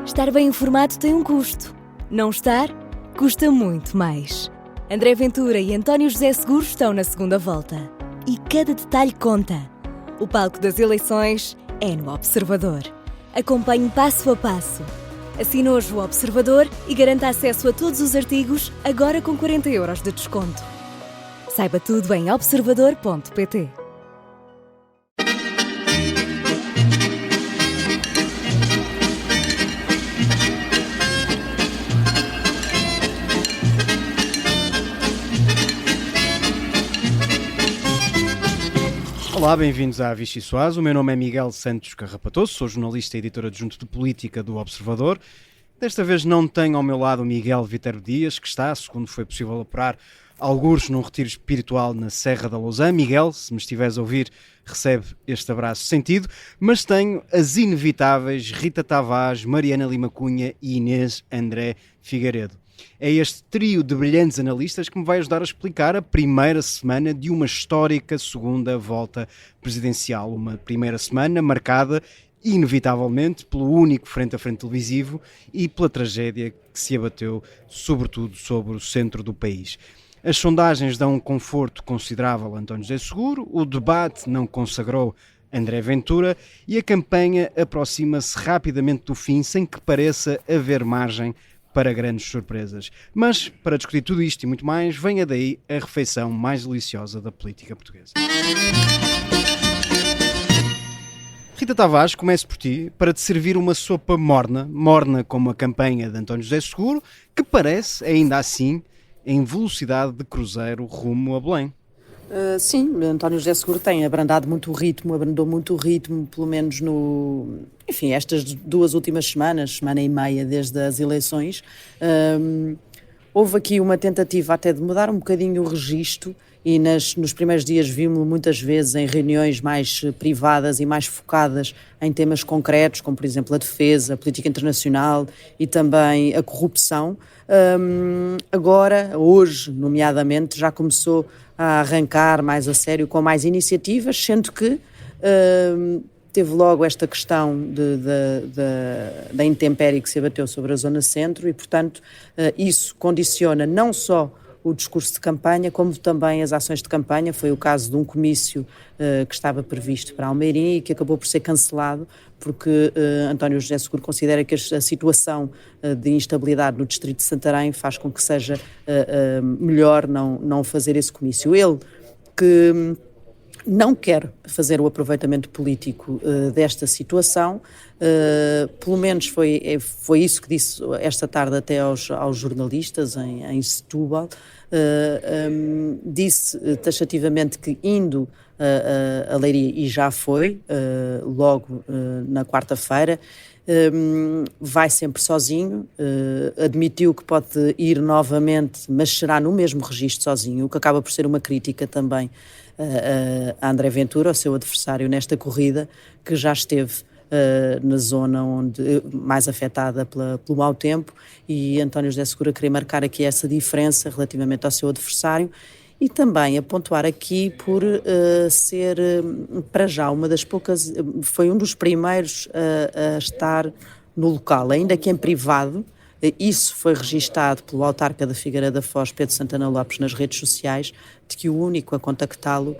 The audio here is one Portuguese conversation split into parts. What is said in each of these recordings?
Estar bem informado tem um custo. Não estar, custa muito mais. André Ventura e António José Seguro estão na segunda volta. E cada detalhe conta. O palco das eleições é no Observador. Acompanhe passo a passo. Assine hoje o Observador e garanta acesso a todos os artigos, agora com 40 € de desconto. Saiba tudo em observador.pt. Olá, bem-vindos à Vichy Soares. O meu nome é Miguel Santos Carrapatoso, sou jornalista e editor adjunto de política do Observador. Desta vez não tenho ao meu lado o Miguel Viterbo Dias, que está, segundo foi possível apurar, algures num retiro espiritual na Serra da Lousã. Miguel, se me estiveres a ouvir, recebe este abraço sentido, mas tenho as inevitáveis Rita Tavares, Mariana Lima Cunha e Inês André Figueiredo. É este trio de brilhantes analistas que me vai ajudar a explicar a primeira semana de uma histórica segunda volta presidencial. Uma primeira semana marcada, inevitavelmente, pelo único frente a frente televisivo e pela tragédia que se abateu, sobretudo, sobre o centro do país. As sondagens dão um conforto considerável a António José Seguro, o debate não consagrou André Ventura e a campanha aproxima-se rapidamente do fim, sem que pareça haver margem para grandes surpresas. Mas, para discutir tudo isto e muito mais, venha daí a refeição mais deliciosa da política portuguesa. Rita Tavares, começo por ti, para te servir uma sopa morna como a campanha de António José Seguro, que parece, ainda assim, em velocidade de cruzeiro rumo a Belém. Sim, António José Seguro tem abrandou muito o ritmo, pelo menos estas 2 últimas semanas, semana e meia desde as eleições. Houve aqui uma tentativa até de mudar um bocadinho o registro e nos primeiros dias vimos-lo muitas vezes em reuniões mais privadas e mais focadas em temas concretos, como por exemplo a defesa, a política internacional e também a corrupção. Agora, hoje, nomeadamente, já começou a arrancar mais a sério, com mais iniciativas, sendo que teve logo esta questão da intempérie que se abateu sobre a zona centro e, portanto, isso condiciona não só o discurso de campanha, como também as ações de campanha. Foi o caso de um comício que estava previsto para Almeirim e que acabou por ser cancelado, porque António José Seguro considera que a situação de instabilidade no distrito de Santarém faz com que seja melhor não fazer esse comício. Ele que não quer fazer o aproveitamento político desta situação, pelo menos foi isso que disse esta tarde até aos jornalistas em Setúbal. Disse taxativamente que indo a Leiria, e já foi, logo na quarta-feira, vai sempre sozinho, admitiu que pode ir novamente, mas será no mesmo registro sozinho, o que acaba por ser uma crítica também a André Ventura, o seu adversário nesta corrida, que já esteve na zona mais afetada pelo mau tempo, e António José Seguro queria marcar aqui essa diferença relativamente ao seu adversário e também a pontuar aqui por ser, para já, uma das poucas, foi um dos primeiros a estar no local, ainda que em privado. Isso foi registado pelo autarca da Figueira da Foz, Pedro Santana Lopes, nas redes sociais, de que o único a contactá-lo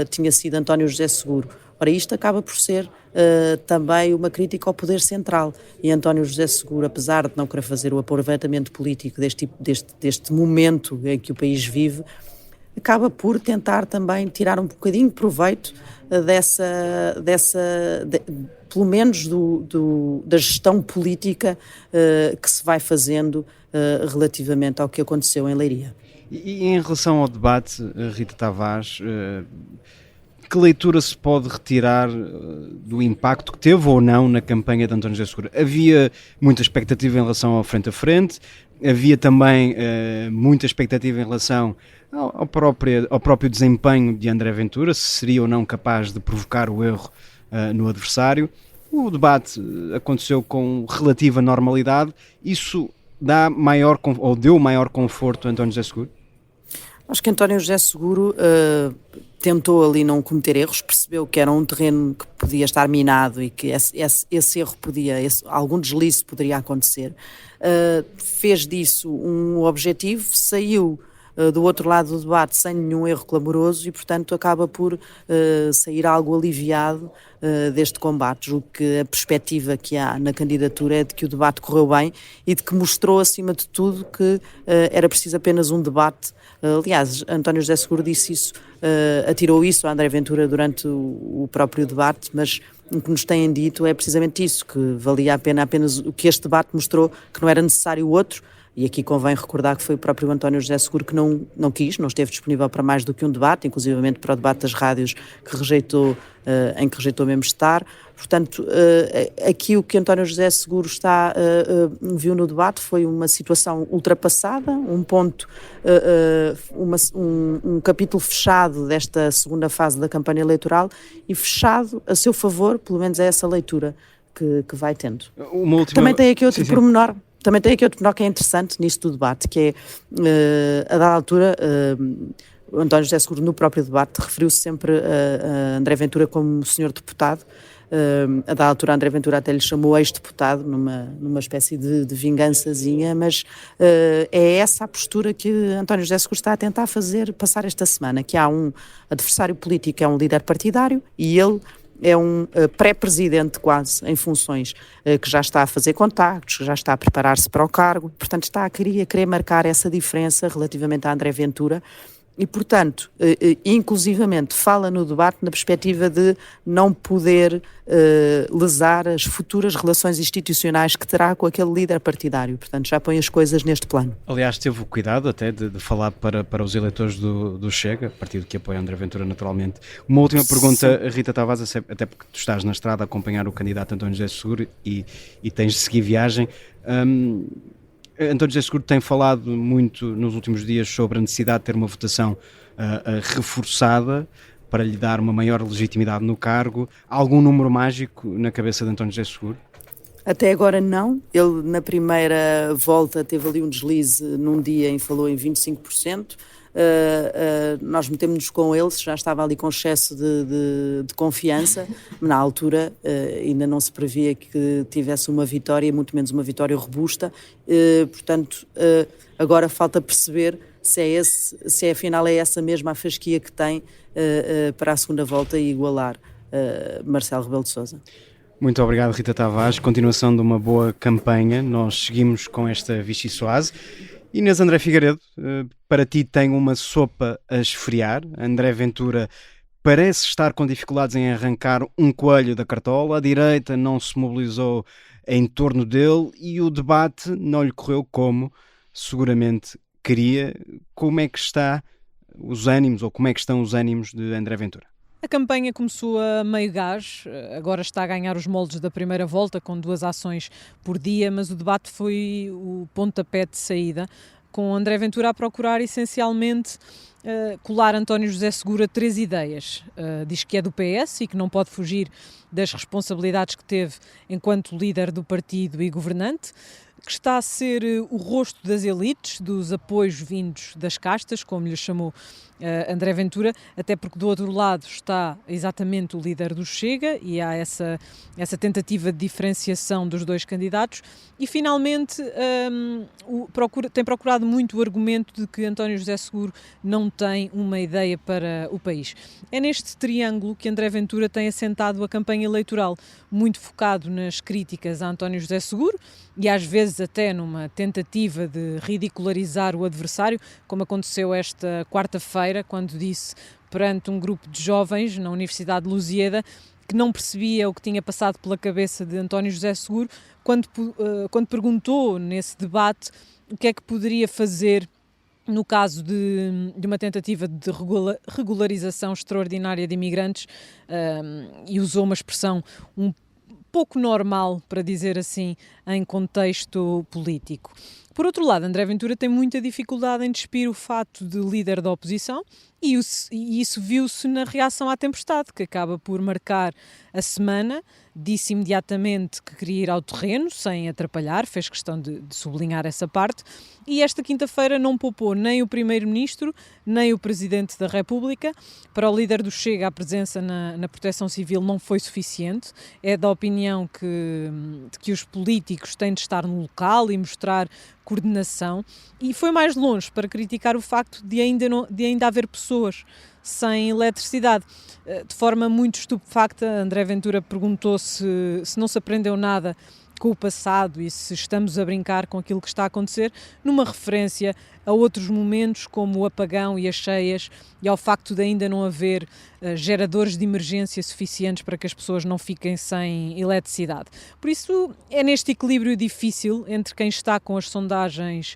tinha sido António José Seguro. Ora, isto acaba por ser também uma crítica ao poder central, e António José Seguro, apesar de não querer fazer o aproveitamento político deste momento em que o país vive, acaba por tentar também tirar um bocadinho de proveito pelo menos da gestão política que se vai fazendo relativamente ao que aconteceu em Leiria. E em relação ao debate, Rita Tavares, que leitura se pode retirar do impacto que teve ou não na campanha de António José Seguro? Havia muita expectativa em relação ao frente a frente, havia também muita expectativa em relação ao próprio desempenho de André Ventura, se seria ou não capaz de provocar o erro no adversário. O debate aconteceu com relativa normalidade. Isso deu maior conforto a António José Seguro? Acho que António José Seguro tentou ali não cometer erros, percebeu que era um terreno que podia estar minado e que esse erro algum deslize poderia acontecer. Fez disso um objetivo, saiu do outro lado do debate sem nenhum erro clamoroso e, portanto, acaba por sair algo aliviado deste combate. Julgo que a perspectiva que há na candidatura é de que o debate correu bem e de que mostrou, acima de tudo, que era preciso apenas um debate. Aliás, António José Seguro disse isso, atirou isso a André Ventura durante o próprio debate, mas o que nos têm dito é precisamente isso, que valia a pena apenas o que este debate mostrou, que não era necessário o outro. E aqui convém recordar que foi o próprio António José Seguro que não quis, não esteve disponível para mais do que um debate, inclusivamente para o debate das rádios que rejeitou, em que rejeitou mesmo estar. Portanto, aqui o que António José Seguro viu no debate foi uma situação ultrapassada, um ponto, um capítulo fechado desta segunda fase da campanha eleitoral e fechado a seu favor, pelo menos é essa leitura que vai tendo. Também tem aqui outro pormenor. Também tem aqui outro pormenor que é interessante nisso do debate, que é, a dada altura, o António José Seguro, no próprio debate, referiu-se sempre a André Ventura como senhor deputado. A dada altura, André Ventura até lhe chamou ex-deputado, numa espécie de vingançazinha, mas é essa a postura que António José Seguro está a tentar passar esta semana, que há um adversário político, é um líder partidário, e ele é um pré-presidente quase em funções, que já está a fazer contactos, que já está a preparar-se para o cargo, portanto está a querer marcar essa diferença relativamente a André Ventura e, portanto, inclusivamente fala no debate na perspectiva de não poder lesar as futuras relações institucionais que terá com aquele líder partidário, portanto já põe as coisas neste plano. Aliás, teve o cuidado até de falar para os eleitores do Chega, partido que apoia André Ventura naturalmente. Uma última pergunta, Rita Tavares, até porque tu estás na estrada a acompanhar o candidato António José Seguro e tens de seguir viagem. António José Seguro tem falado muito nos últimos dias sobre a necessidade de ter uma votação reforçada para lhe dar uma maior legitimidade no cargo. Há algum número mágico na cabeça de António José Seguro? Até agora não. Ele na primeira volta teve ali um deslize num dia e falou em 25%. Nós metemos-nos com ele, já estava ali com excesso de confiança. Na altura ainda não se previa que tivesse uma vitória, muito menos uma vitória robusta. Portanto, agora falta perceber se afinal é essa mesma a fasquia que tem para a segunda volta e igualar Marcelo Rebelo de Sousa. Muito obrigado, Rita Tavares. Continuação de uma boa campanha. Nós seguimos com esta Vichy Soase. Inês André Figueiredo, para ti tem uma sopa a esfriar. André Ventura parece estar com dificuldades em arrancar um coelho da cartola. A direita não se mobilizou em torno dele e o debate não lhe correu como seguramente queria. Como é que está os ânimos, ou como é que estão os ânimos de André Ventura? A campanha começou a meio gás, agora está a ganhar os moldes da primeira volta, com 2 ações por dia, mas o debate foi o pontapé de saída, com André Ventura a procurar essencialmente colar António José Seguro a 3 ideias. Diz que é do PS e que não pode fugir das responsabilidades que teve enquanto líder do partido e governante, que está a ser o rosto das elites, dos apoios vindos das castas, como lhe chamou André Ventura, até porque do outro lado está exatamente o líder do Chega e há essa tentativa de diferenciação dos dois candidatos e finalmente tem procurado muito o argumento de que António José Seguro não tem uma ideia para o país. É neste triângulo que André Ventura tem assentado a campanha eleitoral, muito focado nas críticas a António José Seguro e às vezes até numa tentativa de ridicularizar o adversário, como aconteceu esta quarta-feira, quando disse perante um grupo de jovens na Universidade de Lusíada que não percebia o que tinha passado pela cabeça de António José Seguro, quando perguntou nesse debate o que é que poderia fazer no caso de uma tentativa de regularização extraordinária de imigrantes, e usou uma expressão pouco normal, para dizer assim, em contexto político. Por outro lado, André Ventura tem muita dificuldade em despir o fato de líder da oposição e isso viu-se na reação à tempestade, que acaba por marcar a semana. Disse imediatamente que queria ir ao terreno, sem atrapalhar, fez questão de sublinhar essa parte, e esta quinta-feira não poupou nem o Primeiro-Ministro, nem o Presidente da República. Para o líder do Chega, a presença na Proteção Civil não foi suficiente. É da opinião que os políticos têm de estar no local e mostrar coordenação, e foi mais longe para criticar o facto de ainda haver pessoas sem eletricidade. De forma muito estupefacta, André Ventura perguntou se não se aprendeu nada com o passado e se estamos a brincar com aquilo que está a acontecer, numa referência a outros momentos como o apagão e as cheias e ao facto de ainda não haver geradores de emergência suficientes para que as pessoas não fiquem sem eletricidade. Por isso é neste equilíbrio difícil entre quem está com as sondagens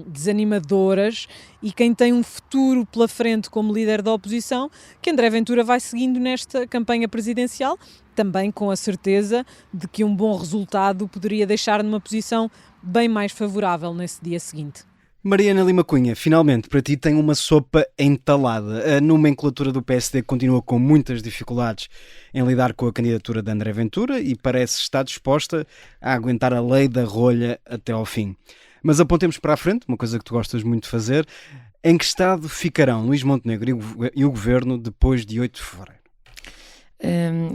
desanimadoras e quem tem um futuro pela frente como líder da oposição que André Ventura vai seguindo nesta campanha presidencial, também com a certeza de que um bom resultado poderia deixar numa posição bem mais favorável nesse dia seguinte. Mariana Lima Cunha, finalmente para ti tem uma sopa entalada. A nomenclatura do PSD continua com muitas dificuldades em lidar com a candidatura de André Ventura e parece estar disposta a aguentar a lei da rolha até ao fim. Mas apontemos para a frente, uma coisa que tu gostas muito de fazer. Em que estado ficarão Luís Montenegro e o Governo depois de 8 de fevereiro?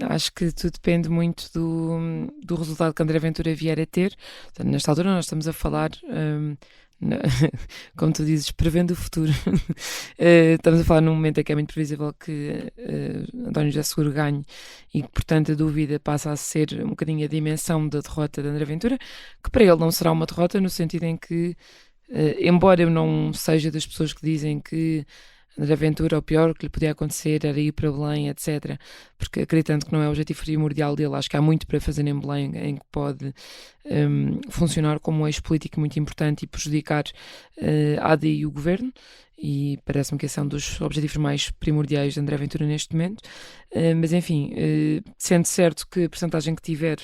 Acho que tudo depende muito do resultado que André Ventura vier a ter. Portanto, nesta altura nós estamos a falar, como tu dizes, prevendo o futuro. Estamos a falar num momento em que é muito previsível que António José Seguro ganhe e que, portanto, a dúvida passa a ser um bocadinho a dimensão da derrota de André Ventura, que para ele não será uma derrota no sentido em que, embora eu não seja das pessoas que dizem que André Ventura, o pior que lhe podia acontecer era ir para Belém, etc. Porque acreditando que não é o objetivo primordial dele, acho que há muito para fazer em Belém em que pode funcionar como um eixo político muito importante e prejudicar a AD e o Governo. E parece-me que esse é um dos objetivos mais primordiais de André Ventura neste momento. Mas enfim, sendo certo que a percentagem que tiver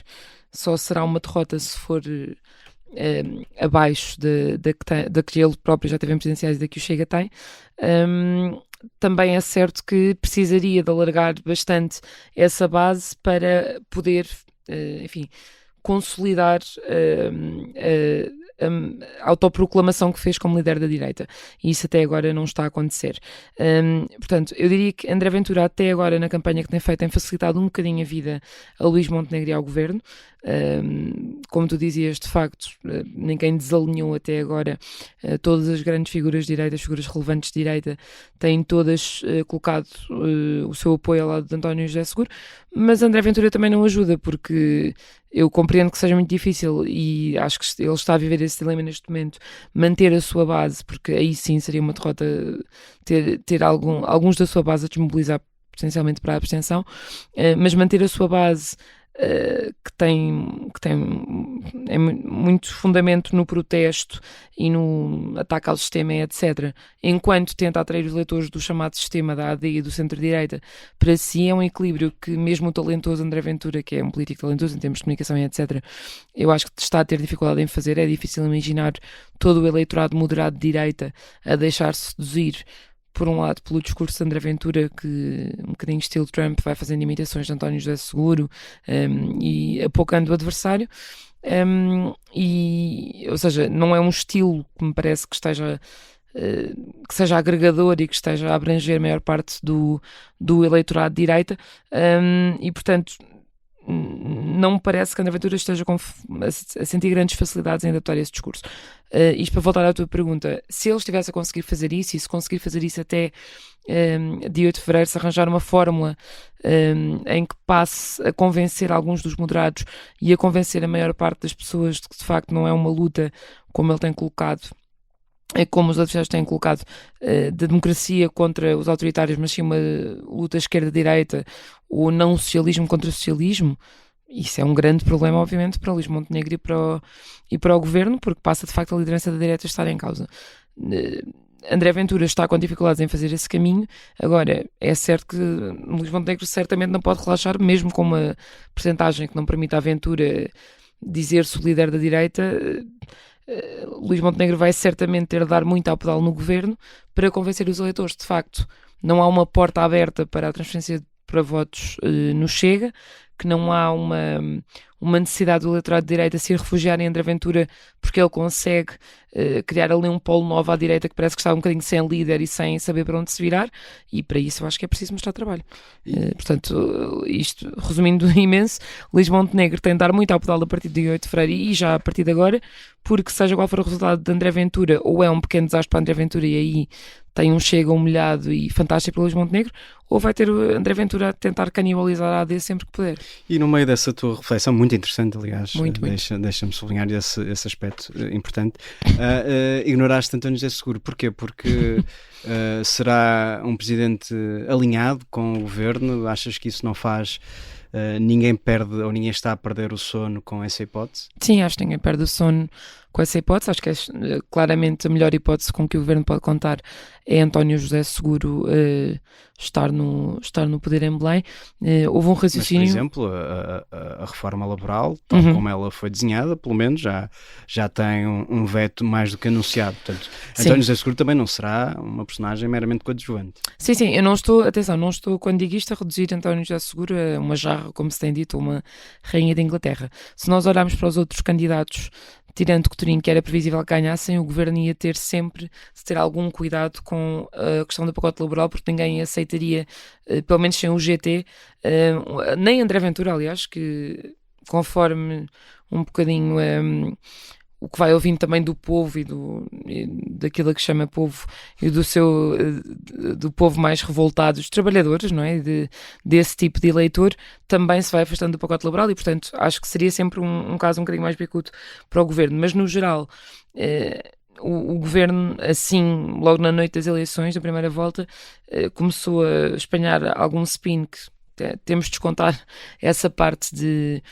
só será uma derrota se for abaixo da que ele próprio já teve em presidenciais e da que o Chega tem. Também é certo que precisaria de alargar bastante essa base para poder, enfim, consolidar a autoproclamação que fez como líder da direita, e isso até agora não está a acontecer. Portanto, eu diria que André Ventura até agora na campanha que tem feito tem facilitado um bocadinho a vida a Luís Montenegro e ao Governo. Como tu dizias, de facto, ninguém desalinhou até agora. Todas as grandes figuras de direita, as figuras relevantes de direita, têm todas colocado o seu apoio ao lado de António José Seguro, mas André Ventura também não ajuda, porque eu compreendo que seja muito difícil e acho que ele está a viver esse dilema neste momento, manter a sua base, porque aí sim seria uma derrota ter alguns da sua base a desmobilizar potencialmente para a abstenção, mas manter a sua base que tem muito fundamento no protesto e no ataque ao sistema, etc., enquanto tenta atrair os eleitores do chamado sistema da AD e do centro-direita para si, é um equilíbrio que mesmo o talentoso André Ventura, que é um político talentoso em termos de comunicação e etc., eu acho que está a ter dificuldade em fazer. É difícil imaginar todo o eleitorado moderado de direita a deixar-se seduzir, por um lado, pelo discurso de André Ventura, que um bocadinho estilo Trump vai fazendo imitações de António José Seguro e apocando o adversário, ou seja, não é um estilo que me parece que seja agregador e que esteja a abranger a maior parte do eleitorado de direita, e portanto não me parece que André Ventura esteja a sentir grandes facilidades em adaptar esse discurso. Isto para voltar à tua pergunta, se ele estivesse a conseguir fazer isso, e se conseguir fazer isso até dia 8 de fevereiro, se arranjar uma fórmula em que passe a convencer alguns dos moderados e a convencer a maior parte das pessoas de que de facto não é uma luta como ele tem colocado, como os adversários têm colocado, da democracia contra os autoritários, mas sim uma luta esquerda-direita, ou não socialismo contra socialismo, isso é um grande problema, obviamente, para Luís Montenegro e para o Governo, porque passa de facto a liderança da direita a estar em causa. André Ventura está com dificuldades em fazer esse caminho. Agora, é certo que Luís Montenegro certamente não pode relaxar, mesmo com uma percentagem que não permita a Ventura dizer-se o líder da direita. Luís Montenegro vai certamente ter de dar muito ao pedal no governo para convencer os eleitores. De facto, não há uma porta aberta para a transferência para votos no Chega, que não há uma necessidade do eleitorado de direita se refugiar em André Ventura, porque ele consegue criar ali um polo novo à direita que parece que está um bocadinho sem líder e sem saber para onde se virar, e para isso eu acho que é preciso mostrar trabalho. Portanto, isto, resumindo imenso, Luís Montenegro tem de dar muito ao pedal a partir de dia 8 de fevereiro e já a partir de agora, porque seja qual for o resultado de André Ventura, ou é um pequeno desastre para André Ventura e aí tem um Chega humilhado e fantástico para Luís Montenegro, ou vai ter o André Ventura a tentar canibalizar a AD sempre que puder. E no meio dessa tua reflexão, muito interessante, aliás, muito. Deixa-me sublinhar esse aspecto importante, ignoraste António José Seguro. Porquê? Porque será um presidente alinhado com o governo? Achas que isso não faz... ninguém perde ou ninguém está a perder o sono com essa hipótese? Sim, acho que ninguém perde o sono com essa hipótese. Acho que é claramente a melhor hipótese com que o governo pode contar é António José Seguro estar no poder em Belém. Houve um raciocínio... Mas, por exemplo, a reforma laboral, tal como ela foi desenhada, pelo menos já tem um veto mais do que anunciado. Portanto, António José Seguro também não será uma personagem meramente coadjuvante. Sim, eu não estou, quando digo isto, a reduzir António José Seguro a uma jarra, como se tem dito, uma rainha da Inglaterra. Se nós olharmos para os outros candidatos, tirando Coutinho, que era previsível que ganhassem, o governo ia ter sempre de ter algum cuidado com a questão do pacote laboral, porque ninguém aceitaria, pelo menos sem o GT, nem André Ventura, aliás, que conforme um bocadinho o que vai ouvindo também do povo e daquilo que chama povo e do povo mais revoltado, os trabalhadores, não é? Desse tipo de eleitor, também se vai afastando do pacote laboral e, portanto, acho que seria sempre um caso um bocadinho mais bicudo para o governo. Mas, no geral, o governo, assim, logo na noite das eleições, da primeira volta, começou a espalhar algum spin que temos de descontar essa parte de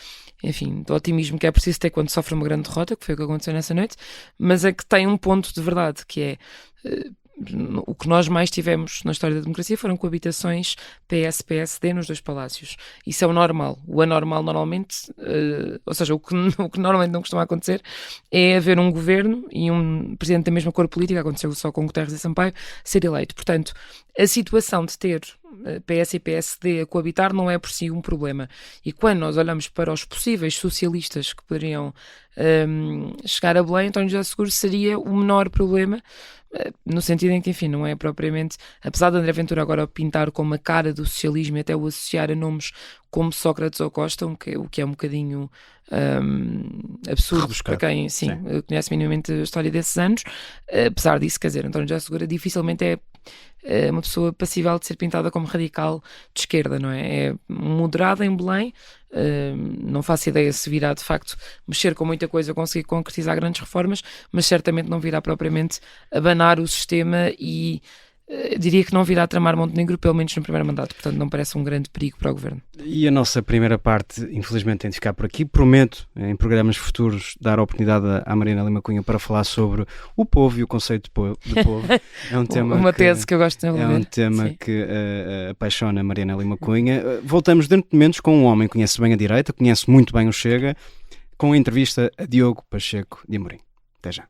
otimismo que é preciso ter quando sofre uma grande derrota, que foi o que aconteceu nessa noite, mas é que tem um ponto de verdade, que é o que nós mais tivemos na história da democracia foram coabitações PS-PSD nos dois palácios. Isso é o normal. O anormal normalmente, ou seja, o que normalmente não costuma acontecer é haver um governo e um presidente da mesma cor política, aconteceu só com Guterres e Sampaio, ser eleito. Portanto, a situação de ter PS e PSD a coabitar não é por si um problema. E quando nós olhamos para os possíveis socialistas que poderiam chegar a Belém, António José Seguro seria o menor problema, no sentido em que, enfim, não é propriamente, apesar de André Ventura agora pintar como a cara do socialismo e até o associar a nomes como Sócrates ou Costa, o que é um bocadinho absurdo rebuscado. Para quem conhece minimamente a história desses anos. Apesar disso, quer dizer, António José Seguro dificilmente é uma pessoa passível de ser pintada como radical de esquerda, não é? É moderada em Belém, não faço ideia se virá de facto mexer com muita coisa, conseguir concretizar grandes reformas, mas certamente não virá propriamente abanar o sistema e diria que não virá tramar Montenegro, pelo menos no primeiro mandato, portanto não parece um grande perigo para o governo. E a nossa primeira parte, infelizmente, tem de ficar por aqui. Prometo, em programas futuros, dar a oportunidade à Mariana Lima Cunha para falar sobre o povo e o conceito de povo. É um tema uma tese que eu gosto de desenvolver. É um tema que apaixona a Mariana Lima Cunha. Voltamos dentro de momentos com um homem que conhece bem a direita, conhece muito bem o Chega, com a entrevista a Diogo Pacheco de Amorim. Até já.